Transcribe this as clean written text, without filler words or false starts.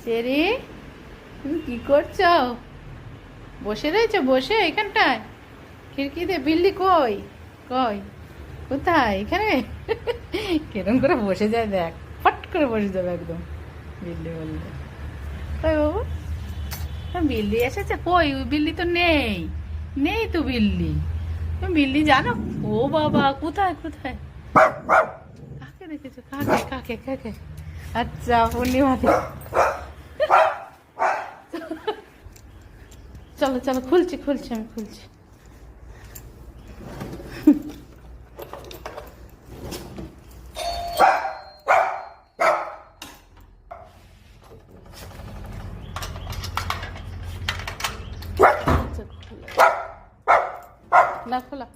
Cherry, তুমি কি করছো? বসে রয়েছো বসে এখানটায় খিড়কিতে? বিল্লি কই? কই? কোথায়? এখানে? কিরম করে বসে যায় দেখ, ফট করে বসে যাবে একদম বিল্লি বললে। কই বাবু, বিল্লি এসেছে? কই ওই বিল্লি তো নেই, নেই তো বিল্লি। তুমি বিল্লি জানো? ও বাবা, কোথায় কোথায়? কাকে দেখেছো? কাকে কাকে কাকে? আচ্ছা, পূর্ণিমাতে। চলো চলো, খুলছি খুলছি, আমি খুলছি। আচ্ছা, খোলা খোলা।